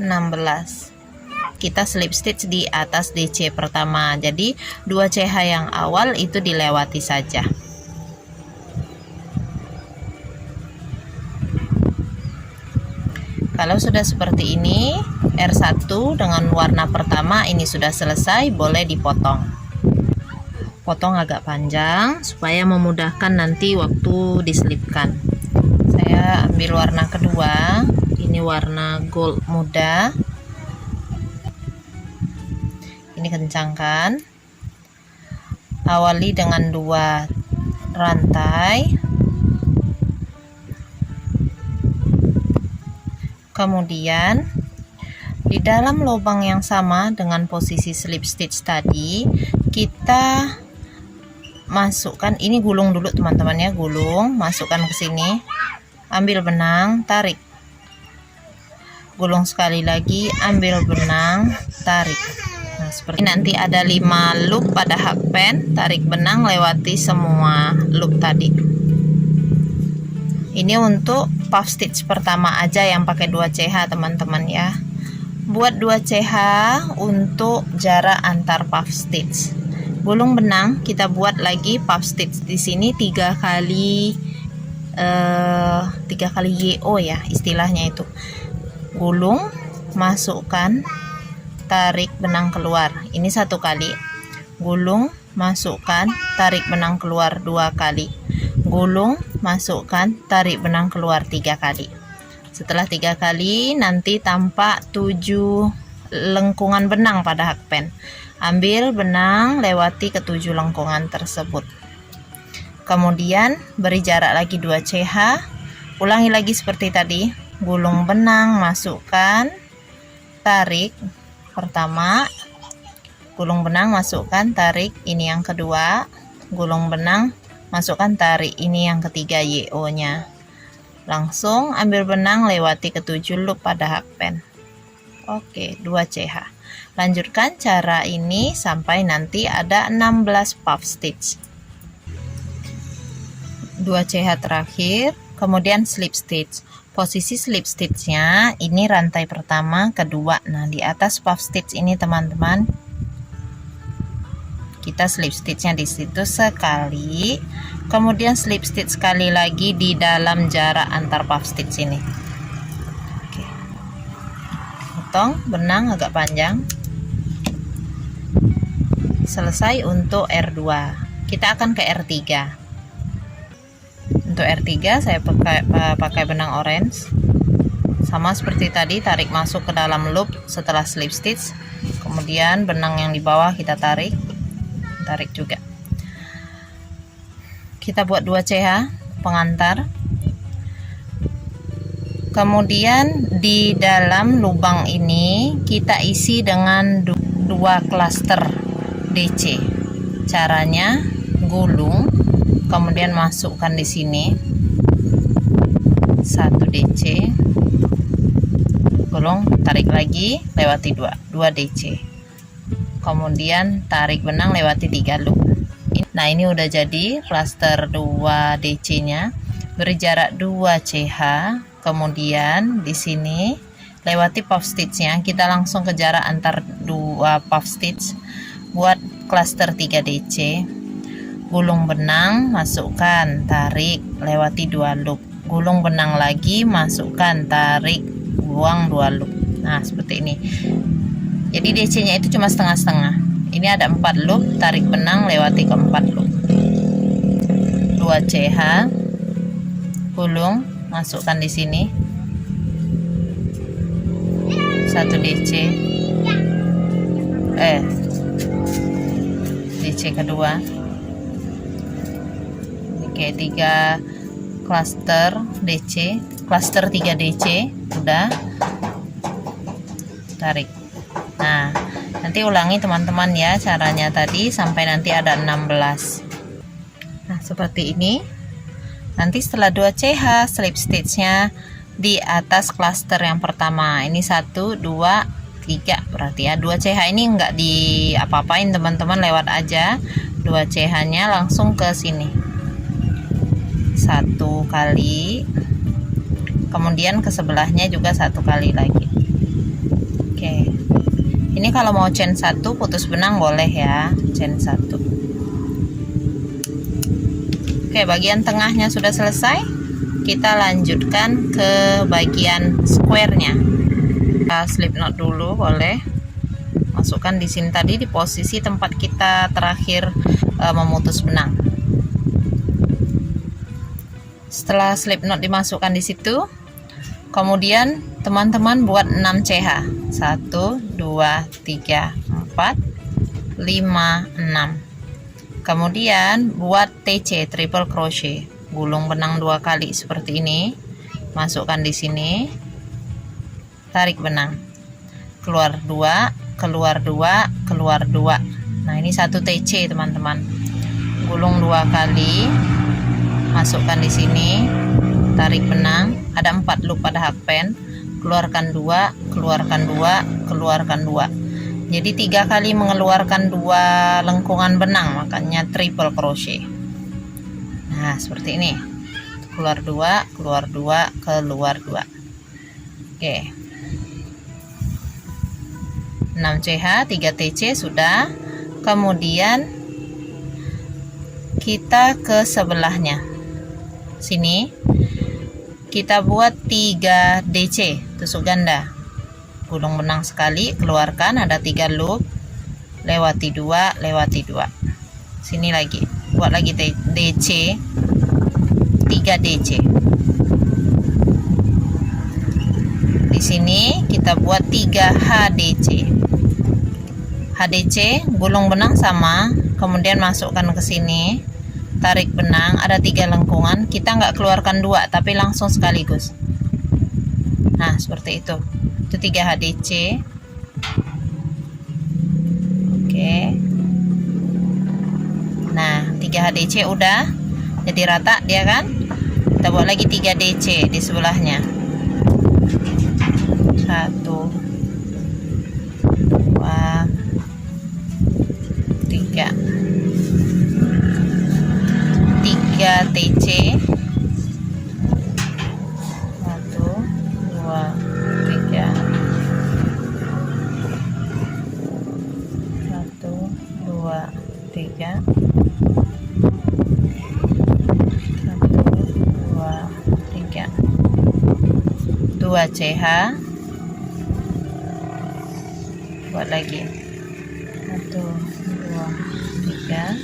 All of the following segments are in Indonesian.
16. Kita slip stitch di atas DC pertama, jadi 2 CH yang awal itu dilewati saja. Kalau sudah seperti ini, R1 dengan warna pertama ini sudah selesai, boleh dipotong. Potong agak panjang supaya memudahkan nanti waktu diselipkan. Saya ambil warna kedua, ini warna gold muda. Ini kencangkan, awali dengan 2 rantai, kemudian di dalam lubang yang sama dengan posisi slip stitch tadi kita masukkan, ini gulung dulu teman-teman ya, gulung, masukkan ke sini, ambil benang, tarik, gulung sekali lagi, ambil benang, tarik. Nah, seperti nanti ada 5 loop pada hakpen, tarik benang, lewati semua loop tadi. Ini untuk puff stitch pertama aja yang pakai 2 CH teman-teman ya. Buat 2 CH untuk jarak antar puff stitch. Gulung benang, kita buat lagi puff stitch di sini 3 kali YO ya istilahnya itu. Gulung, masukkan, tarik benang keluar, ini 1 kali, gulung, masukkan, tarik benang keluar 2 kali, gulung, masukkan, tarik benang keluar 3 kali. Setelah 3 kali nanti tampak 7 lengkungan benang pada hakpen. Ambil benang, lewati ke 7 lengkungan tersebut, kemudian beri jarak lagi 2 CH, ulangi lagi seperti tadi, gulung benang, masukkan, tarik pertama, gulung benang, masukkan, tarik, ini yang kedua, gulung benang, masukkan, tarik, ini yang ketiga YO nya. Langsung ambil benang, lewati ke 7 loop pada hakpen. Oke, 2 CH. Lanjutkan cara ini sampai nanti ada 16 puff stitch. 2 CH terakhir, kemudian slip stitch. Posisi slip stitchnya ini rantai pertama, kedua. Nah, di atas puff stitch ini teman-teman, kita slip stitchnya di situ sekali, kemudian slip stitch sekali lagi di dalam jarak antar puff stitch ini. Oke, potong benang agak panjang. Selesai untuk R2. Kita akan ke R3. Untuk R3 saya pakai benang orange, sama seperti tadi, tarik masuk ke dalam loop setelah slip stitch, kemudian benang yang di bawah kita tarik juga. Kita buat 2 CH pengantar, kemudian di dalam lubang ini kita isi dengan 2 klaster DC. Caranya gulung, kemudian masukkan di sini 1 DC, gulung, tarik lagi, lewati 2 DC, kemudian tarik benang, lewati 3 loop. Nah, ini udah jadi klaster 2 DC nya, beri jarak 2 CH, kemudian di sini lewati puff stitch nya, kita langsung ke jarak antar 2 puff stitch, buat klaster 3 DC. Gulung benang, masukkan, tarik, lewati 2 loop, gulung benang lagi, masukkan, tarik, buang 2 loop. Nah, seperti ini. Jadi DC nya itu cuma setengah-setengah. Ini ada 4 loop, tarik benang lewati keempat loop. 2 CH, gulung, masukkan di sini. 1 DC, DC kedua. Oke, 3 cluster DC, cluster 3 DC, udah. Tarik. Nah, nanti ulangi teman-teman ya caranya tadi sampai nanti ada 16. Nah, seperti ini. Nanti setelah 2 CH, slip stitch-nya di atas cluster yang pertama. Ini 1, 2, 3 berarti ya. 2 CH ini enggak diapa-apain teman-teman, lewat aja. 2 CH-nya langsung ke sini. 1 kali. Kemudian ke sebelahnya juga 1 kali lagi. Oke. Ini kalau mau chain 1 putus benang boleh ya, chain 1. Oke, bagian tengahnya sudah selesai. Kita lanjutkan ke bagian square-nya. Kita slip knot dulu boleh. Masukkan di sini tadi di posisi tempat kita terakhir memutus benang. Setelah slip knot dimasukkan di situ, kemudian teman-teman buat 6 CH. 1, 2, 3, 4, 5, 6. Kemudian buat TC, triple crochet. Gulung benang 2 kali seperti ini, masukkan di sini, tarik benang, keluar 2, keluar 2, keluar 2. Nah, ini 1 TC teman-teman. Gulung 2 kali, masukkan di sini, tarik benang, ada 4 loop pada hakpen, keluarkan 2, keluarkan 2, keluarkan 2. Jadi 3 kali mengeluarkan 2 lengkungan benang, makanya triple crochet. Nah, seperti ini. Keluar 2, keluar 2, keluar 2. Oke. 6 CH, 3 TC sudah. Kemudian kita ke sebelahnya. Sini. Kita buat 3 DC, tusuk ganda. Gulung benang sekali, keluarkan, ada 3 loop. Lewati 2, lewati 2. Sini lagi. Buat lagi DC, 3 DC. Di sini kita buat 3 HDC. HDC, gulung benang sama, kemudian masukkan ke sini, tarik benang, ada 3 lengkungan. Kita nggak keluarkan 2, tapi langsung sekaligus. Nah, seperti itu. Itu 3 HDC. Oke. Nah, 3 HDC udah jadi rata dia kan. Kita buat lagi 3 DC di sebelahnya. 1, 2, 3. 3 TC. 1, 2, 3. 1, 2, 3. 2 CH, buat lagi 1, 2, 3.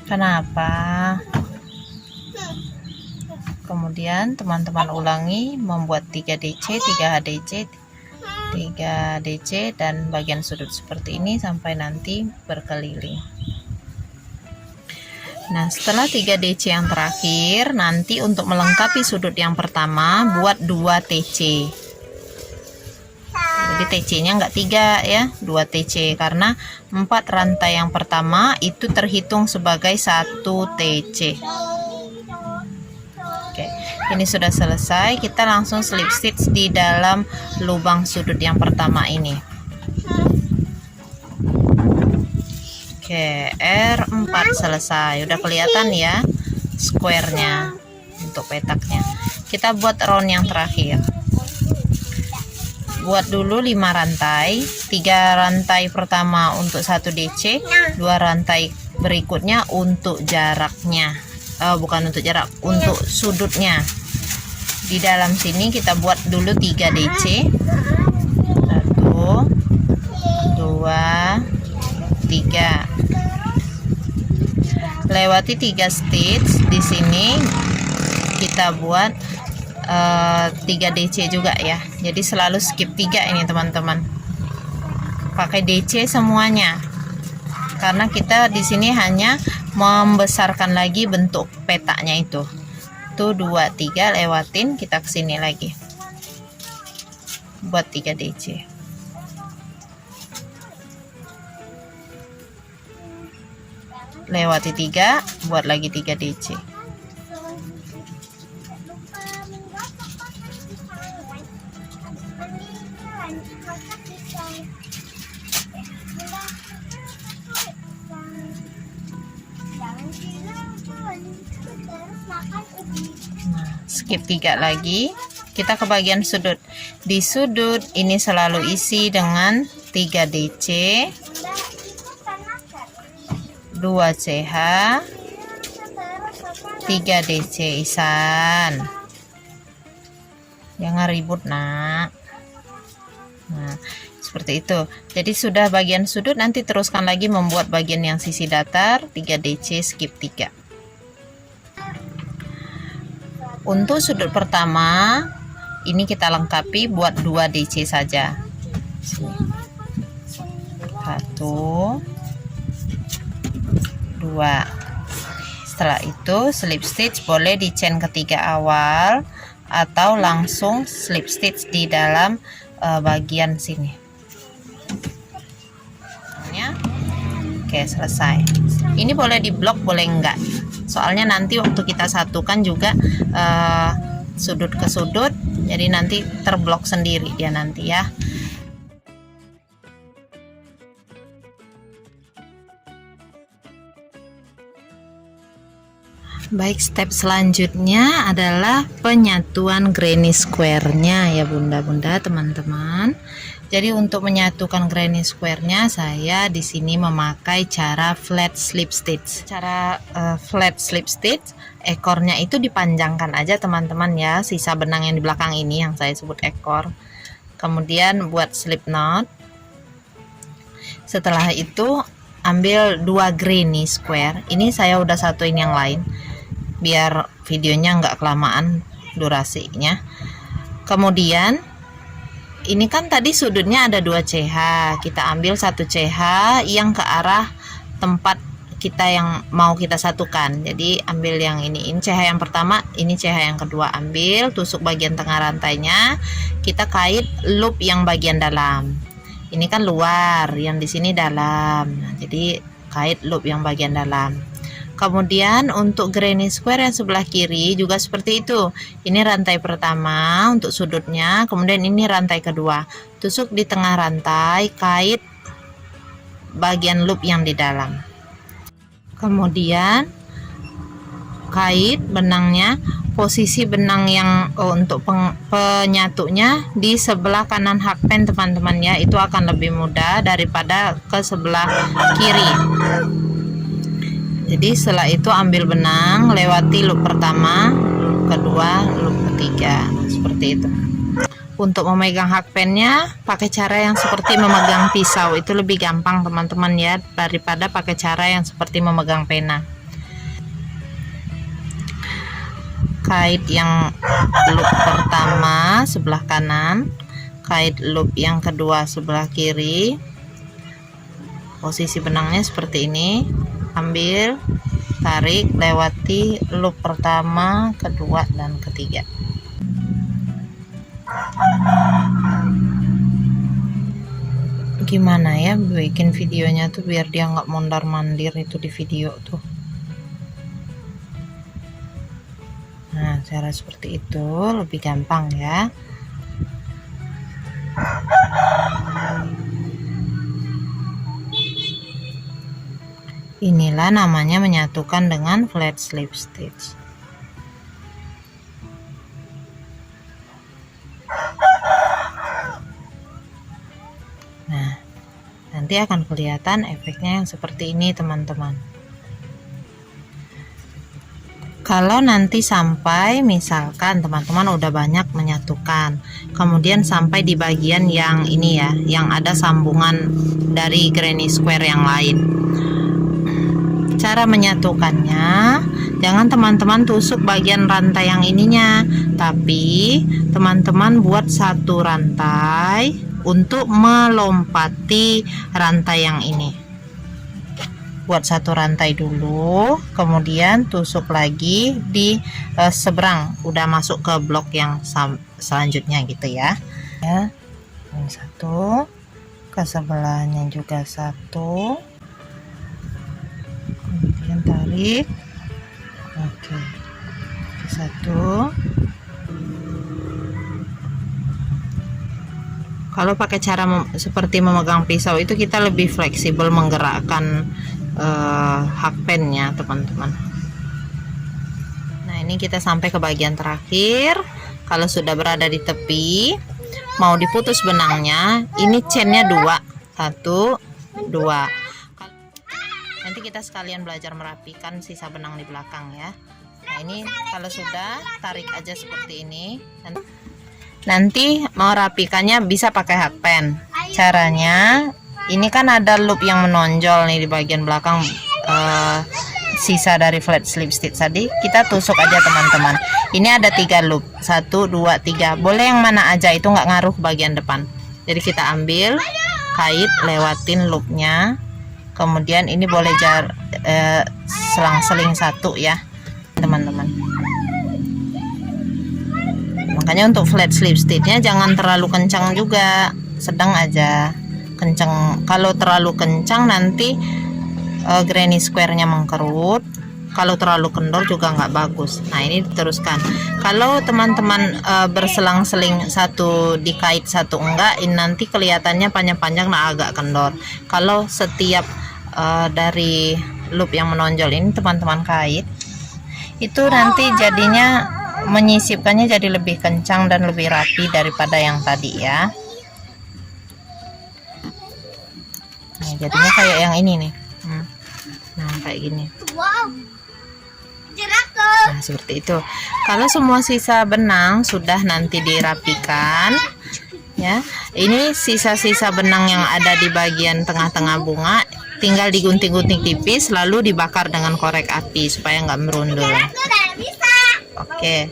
Kenapa? Kemudian teman-teman ulangi membuat 3 DC, 3 HDC, 3 DC dan bagian sudut seperti ini sampai nanti berkeliling. Nah, setelah 3 DC yang terakhir, nanti untuk melengkapi sudut yang pertama buat 2 TC. Jadi TC-nya enggak 3 ya, 2 TC karena 4 rantai yang pertama itu terhitung sebagai 1 TC. Oke, ini sudah selesai. Kita langsung slip stitch di dalam lubang sudut yang pertama ini. Oke, R4 selesai. Udah kelihatan ya square-nya untuk petaknya. Kita buat round yang terakhir. Buat dulu 5 rantai. 3 rantai pertama untuk 1 DC, 2 rantai berikutnya untuk jaraknya. bukan untuk jarak, untuk sudutnya. Di dalam sini kita buat dulu 3 DC. 1 2 3. Lewati 3 stitch. Di sini kita buat 3 DC juga ya. Jadi selalu skip 3 ini teman-teman. Pakai DC semuanya. Karena kita di sini hanya membesarkan lagi bentuk petanya itu. 1 2 3, lewatin, kita ke sini lagi. Buat 3 DC. Lewati 3, buat lagi 3 DC. Nah, skip 3 lagi, kita ke bagian sudut. Di sudut ini selalu isi dengan 3 DC, 2 CH, 3 DC. Isan, jangan ribut nak. Nah, seperti itu. Jadi sudah bagian sudut, nanti teruskan lagi membuat bagian yang sisi datar, 3 DC, skip 3. Untuk sudut pertama ini kita lengkapi buat 2 DC saja. 1 2. Setelah itu slip stitch boleh di chain ketiga awal atau langsung slip stitch di dalam bagian sini. Oke, selesai. Ini boleh di blok, boleh enggak, soalnya nanti waktu kita satukan juga sudut ke sudut, jadi nanti terblok sendiri dia nanti ya. Baik, step selanjutnya adalah penyatuan granny square-nya ya bunda-bunda, teman-teman. Jadi untuk menyatukan granny square-nya, saya di sini memakai cara flat slip stitch. Cara flat slip stitch, ekornya itu dipanjangkan aja teman-teman ya, sisa benang yang di belakang ini yang saya sebut ekor. Kemudian buat slip knot. Setelah itu ambil 2 granny square. Ini saya udah satuin yang lain biar videonya nggak kelamaan durasinya. Kemudian ini kan tadi sudutnya ada 2 CH, kita ambil 1 CH yang ke arah tempat kita yang mau kita satukan. Jadi ambil yang ini CH yang pertama, ini CH yang kedua, ambil, tusuk bagian tengah rantainya, kita kait loop yang bagian dalam. Ini kan luar, yang di sini dalam. Nah, jadi kait loop yang bagian dalam. Kemudian untuk granny square yang sebelah kiri juga seperti itu. Ini rantai pertama untuk sudutnya, kemudian ini rantai kedua. Tusuk di tengah rantai, kait bagian loop yang di dalam. Kemudian kait benangnya, posisi benang yang untuk penyatunya di sebelah kanan hakpen teman-teman ya. Itu akan lebih mudah daripada ke sebelah kiri. Jadi setelah itu ambil benang, lewati loop pertama, loop kedua, loop ketiga, seperti itu. Untuk memegang hakpennya pakai cara yang seperti memegang pisau, itu lebih gampang teman-teman ya, daripada pakai cara yang seperti memegang pena. Kait yang loop pertama sebelah kanan, kait loop yang kedua sebelah kiri. Posisi benangnya seperti ini. Ambil, tarik, lewati loop pertama, kedua, dan ketiga. Gimana ya bikin videonya tuh biar dia nggak mondar-mandir itu di video tuh. Nah, cara seperti itu lebih gampang ya. Inilah namanya menyatukan dengan flat slip stitch. Nah, nanti akan kelihatan efeknya yang seperti ini teman-teman. Kalau nanti sampai misalkan teman-teman udah banyak menyatukan, kemudian sampai di bagian yang ini ya, yang ada sambungan dari granny square yang lain, cara menyatukannya, jangan teman-teman tusuk bagian rantai yang ininya, tapi teman-teman buat satu rantai untuk melompati rantai yang ini. Buat satu rantai dulu, kemudian tusuk lagi di seberang, udah masuk ke blok yang selanjutnya gitu ya. Ya, yang satu, ke sebelahnya juga satu, kemudian tarik. Oke, satu. Kalau pakai cara seperti memegang pisau itu kita lebih fleksibel menggerakkan hakpennya teman-teman. Nah, ini kita sampai ke bagian terakhir. Kalau sudah berada di tepi, mau diputus benangnya, ini chainnya 2, 1, 2. Nanti kita sekalian belajar merapikan sisa benang di belakang ya. Nah, ini kalau sudah, tarik aja seperti ini. Nanti mau rapikannya bisa pakai hakpen. Caranya, ini kan ada loop yang menonjol nih di bagian belakang, sisa dari flat slip stitch tadi. Kita tusuk aja teman-teman. Ini ada 3 loop, 1, 2, 3. Boleh yang mana aja, itu nggak ngaruh bagian depan. Jadi kita ambil kait, lewatin loopnya. Kemudian ini boleh selang-seling 1 ya teman-teman. Makanya untuk flat slip stitchnya jangan terlalu kencang juga, sedang aja. Kencang, kalau terlalu kencang nanti granny square-nya mengkerut. Kalau terlalu kendor juga nggak bagus. Nah, ini diteruskan. Kalau teman-teman berselang-seling, satu dikait satu enggak, ini nanti kelihatannya panjang-panjang, nah agak kendor. Kalau setiap dari loop yang menonjol ini teman-teman kait, itu nanti jadinya menyisipkannya jadi lebih kencang dan lebih rapi daripada yang tadi ya. Nah, jadinya kayak yang ini nih. Nah, kayak gini. Nah, seperti itu. Kalau semua sisa benang sudah nanti dirapikan ya. Ini sisa-sisa benang yang ada di bagian tengah-tengah bunga tinggal digunting-gunting tipis lalu dibakar dengan korek api supaya nggak merundul. Oke.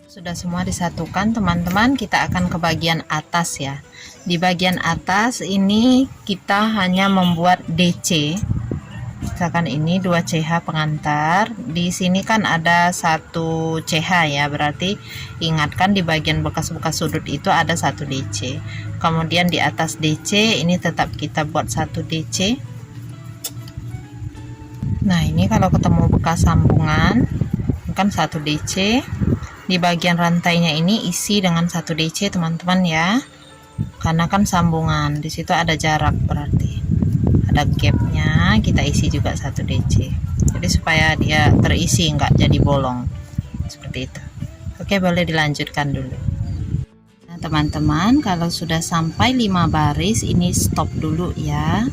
Sudah semua disatukan teman-teman, kita akan ke bagian atas ya. Di bagian atas ini kita hanya membuat DC. Misalkan ini 2 CH pengantar, di sini kan ada 1 CH ya, berarti ingatkan di bagian bekas-bekas sudut itu ada 1 DC. Kemudian di atas DC ini tetap kita buat 1 DC. Nah, ini kalau ketemu bekas sambungan kan 1 DC. Di bagian rantainya ini isi dengan 1 DC teman-teman ya, karena kan sambungan, di situ ada jarak, berarti ada gapnya, kita isi juga 1 DC, jadi supaya dia terisi, nggak jadi bolong seperti itu. Oke, boleh dilanjutkan dulu. Nah teman-teman, kalau sudah sampai 5 baris ini stop dulu ya.